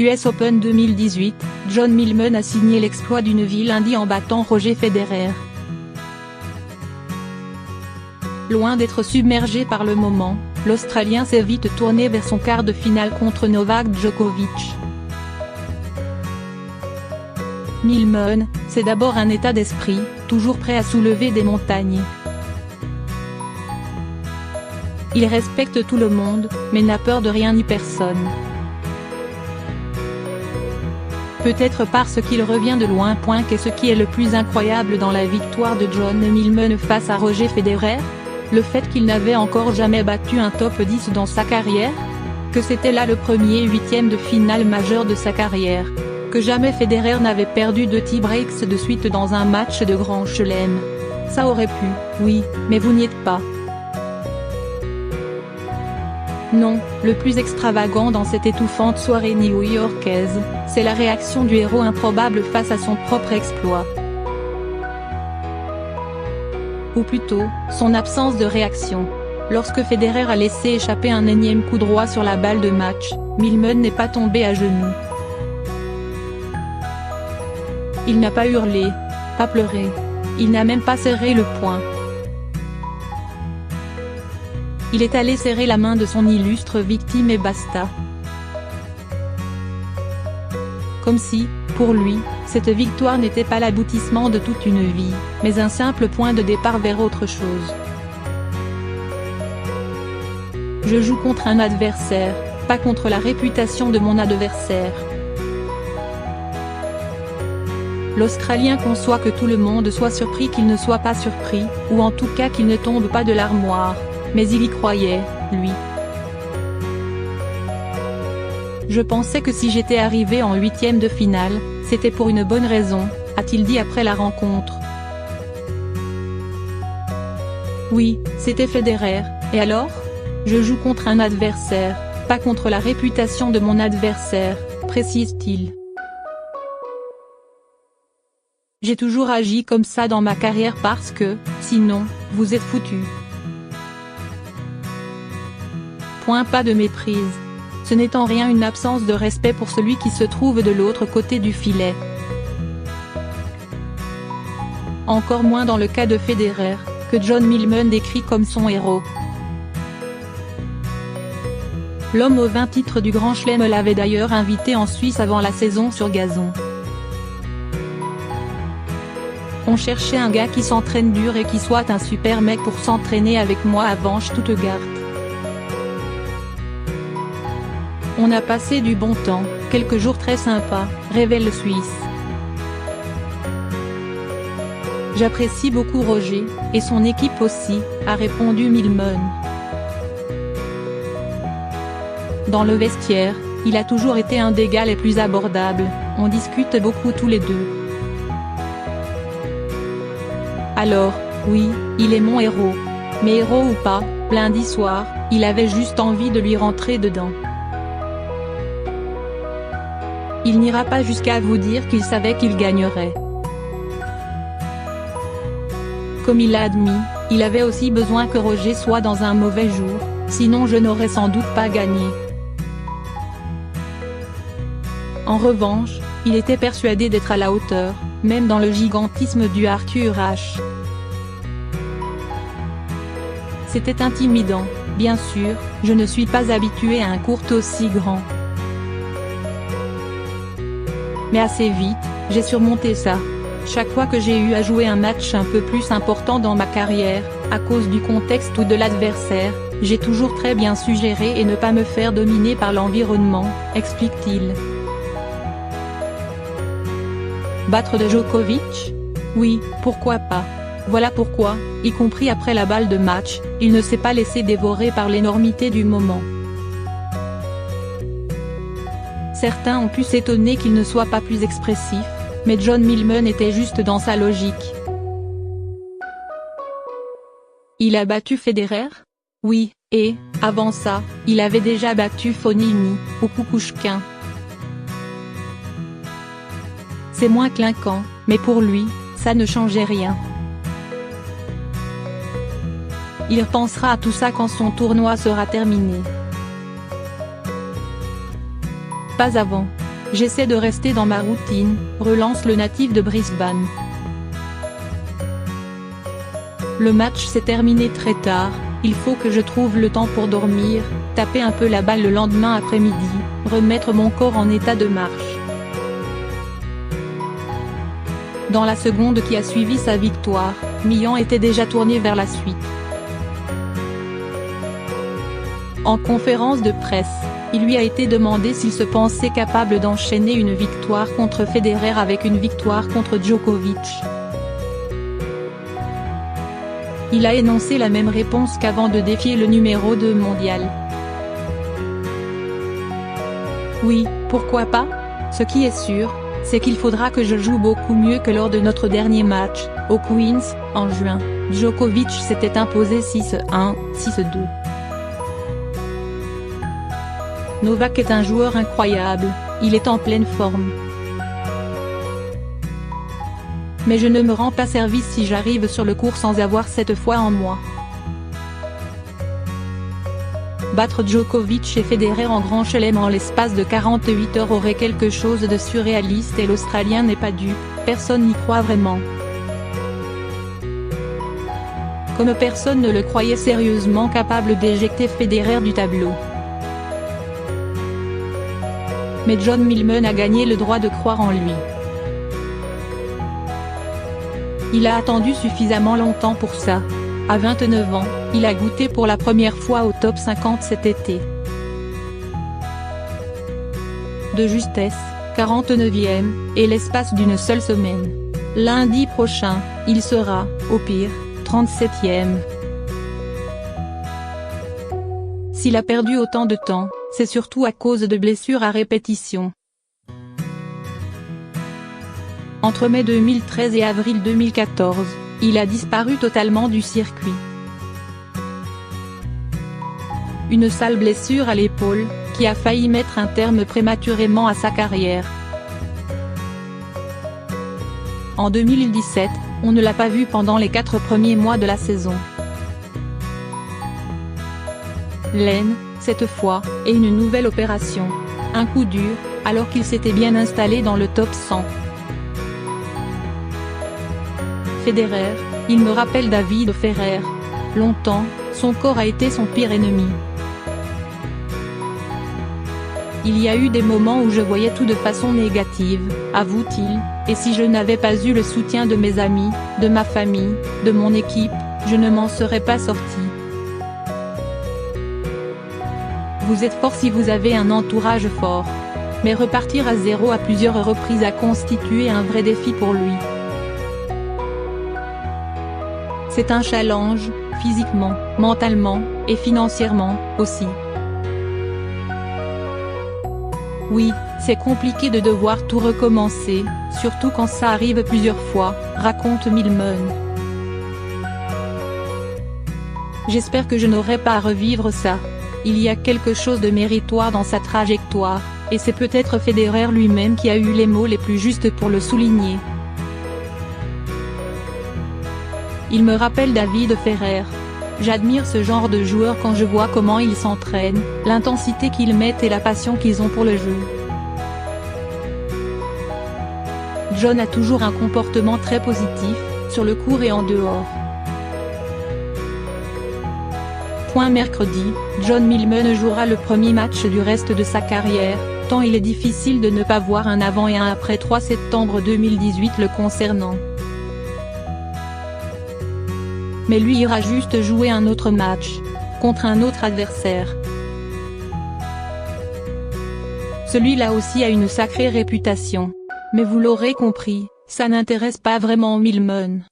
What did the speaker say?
US Open 2018, John Millman a signé l'exploit d'une vie lundi en battant Roger Federer. Loin d'être submergé par le moment, l'Australien s'est vite tourné vers son quart de finale contre Novak Djokovic. Millman, c'est d'abord un état d'esprit, toujours prêt à soulever des montagnes. Il respecte tout le monde, mais n'a peur de rien ni personne. Peut-être parce qu'il revient de loin. Qu'est-ce qui est le plus incroyable dans la victoire de John Millman face à Roger Federer? Le fait qu'il n'avait encore jamais battu un top 10 dans sa carrière? Que c'était là le premier huitième de finale majeur de sa carrière? Que jamais Federer n'avait perdu 2 tie-breaks de suite dans un match de Grand Chelem? Ça aurait pu, oui, mais vous n'y êtes pas. Non, le plus extravagant dans cette étouffante soirée new-yorkaise, c'est la réaction du héros improbable face à son propre exploit. Ou plutôt, son absence de réaction. Lorsque Federer a laissé échapper un énième coup droit sur la balle de match, Millman n'est pas tombé à genoux. Il n'a pas hurlé, pas pleuré. Il n'a même pas serré le poing. Il est allé serrer la main de son illustre victime et basta. Comme si, pour lui, cette victoire n'était pas l'aboutissement de toute une vie, mais un simple point de départ vers autre chose. Je joue contre un adversaire, pas contre la réputation de mon adversaire. L'Australien conçoit que tout le monde soit surpris qu'il ne soit pas surpris, ou en tout cas qu'il ne tombe pas de l'armoire. Mais il y croyait, lui. Je pensais que si j'étais arrivé en huitième de finale, c'était pour une bonne raison, a-t-il dit après la rencontre. Oui, c'était Federer, et alors? Je joue contre un adversaire, pas contre la réputation de mon adversaire, précise-t-il. J'ai toujours agi comme ça dans ma carrière parce que, sinon, vous êtes foutus. Pas de méprise. Ce n'est en rien une absence de respect pour celui qui se trouve de l'autre côté du filet. Encore moins dans le cas de Federer, que John Millman décrit comme son héros. L'homme aux 20 titres du Grand Chelem l'avait d'ailleurs invité en Suisse avant la saison sur gazon. On cherchait un gars qui s'entraîne dur et qui soit un super mec pour s'entraîner avec moi avant Stuttgart. On a passé du bon temps, quelques jours très sympas, révèle le Suisse. J'apprécie beaucoup Roger, et son équipe aussi, a répondu Millman. Dans le vestiaire, il a toujours été un des gars les plus abordables, on discute beaucoup tous les deux. Alors, oui, il est mon héros. Mais héros ou pas, lundi soir, il avait juste envie de lui rentrer dedans. Il n'ira pas jusqu'à vous dire qu'il savait qu'il gagnerait. Comme il l'a admis, il avait aussi besoin que Roger soit dans un mauvais jour, sinon je n'aurais sans doute pas gagné. En revanche, il était persuadé d'être à la hauteur, même dans le gigantisme du Arthur Ashe. C'était intimidant, bien sûr, je ne suis pas habitué à un court aussi grand. Mais assez vite, j'ai surmonté ça. Chaque fois que j'ai eu à jouer un match un peu plus important dans ma carrière, à cause du contexte ou de l'adversaire, j'ai toujours très bien su gérer et ne pas me faire dominer par l'environnement, explique-t-il. Battre de Djokovic? Oui, pourquoi pas. Voilà pourquoi, y compris après la balle de match, il ne s'est pas laissé dévorer par l'énormité du moment. Certains ont pu s'étonner qu'il ne soit pas plus expressif, mais John Millman était juste dans sa logique. Il a battu Federer? Oui, et, avant ça, il avait déjà battu Fognini, ou Kukushkin. C'est moins clinquant, mais pour lui, ça ne changeait rien. Il repensera à tout ça quand son tournoi sera terminé. Pas avant. J'essaie de rester dans ma routine, relance le natif de Brisbane. Le match s'est terminé très tard, il faut que je trouve le temps pour dormir, taper un peu la balle le lendemain après-midi, remettre mon corps en état de marche. Dans la seconde qui a suivi sa victoire, Mian était déjà tourné vers la suite. En conférence de presse, il lui a été demandé s'il se pensait capable d'enchaîner une victoire contre Federer avec une victoire contre Djokovic. Il a énoncé la même réponse qu'avant de défier le numéro 2 mondial. Oui, pourquoi pas? Ce qui est sûr, c'est qu'il faudra que je joue beaucoup mieux que lors de notre dernier match, au Queens, en juin. Djokovic s'était imposé 6-1, 6-2. Novak est un joueur incroyable, il est en pleine forme. Mais je ne me rends pas service si j'arrive sur le court sans avoir cette foi en moi. Battre Djokovic et Federer en Grand Chelem en l'espace de 48 heures aurait quelque chose de surréaliste et l'Australien n'est pas dupe, personne n'y croit vraiment. Comme personne ne le croyait sérieusement capable d'éjecter Federer du tableau. Mais John Millman a gagné le droit de croire en lui. Il a attendu suffisamment longtemps pour ça. À 29 ans, il a goûté pour la première fois au top 50 cet été. De justesse, 49e, et l'espace d'une seule semaine. Lundi prochain, il sera, au pire, 37e. S'il a perdu autant de temps, c'est surtout à cause de blessures à répétition. Entre mai 2013 et avril 2014, il a disparu totalement du circuit. Une sale blessure à l'épaule, qui a failli mettre un terme prématurément à sa carrière. En 2017, on ne l'a pas vu pendant les 4 premiers mois de la saison. L'aine, cette fois, et une nouvelle opération. Un coup dur, alors qu'il s'était bien installé dans le top 100. Federer, il me rappelle David Ferrer. Longtemps, son corps a été son pire ennemi. Il y a eu des moments où je voyais tout de façon négative, avoue-t-il, et si je n'avais pas eu le soutien de mes amis, de ma famille, de mon équipe, je ne m'en serais pas sorti. Vous êtes fort si vous avez un entourage fort. Mais repartir à zéro à plusieurs reprises a constitué un vrai défi pour lui. C'est un challenge, physiquement, mentalement, et financièrement, aussi. Oui, c'est compliqué de devoir tout recommencer, surtout quand ça arrive plusieurs fois, raconte Millman. J'espère que je n'aurai pas à revivre ça. Il y a quelque chose de méritoire dans sa trajectoire, et c'est peut-être Federer lui-même qui a eu les mots les plus justes pour le souligner. Il me rappelle David Ferrer. J'admire ce genre de joueur quand je vois comment ils s'entraînent, l'intensité qu'ils mettent et la passion qu'ils ont pour le jeu. John a toujours un comportement très positif, sur le court et en dehors. Mercredi, John Millman jouera le premier match du reste de sa carrière, tant il est difficile de ne pas voir un avant et un après 3 septembre 2018 le concernant. Mais lui ira juste jouer un autre match, contre un autre adversaire. Celui-là aussi a une sacrée réputation. Mais vous l'aurez compris, ça n'intéresse pas vraiment Millman.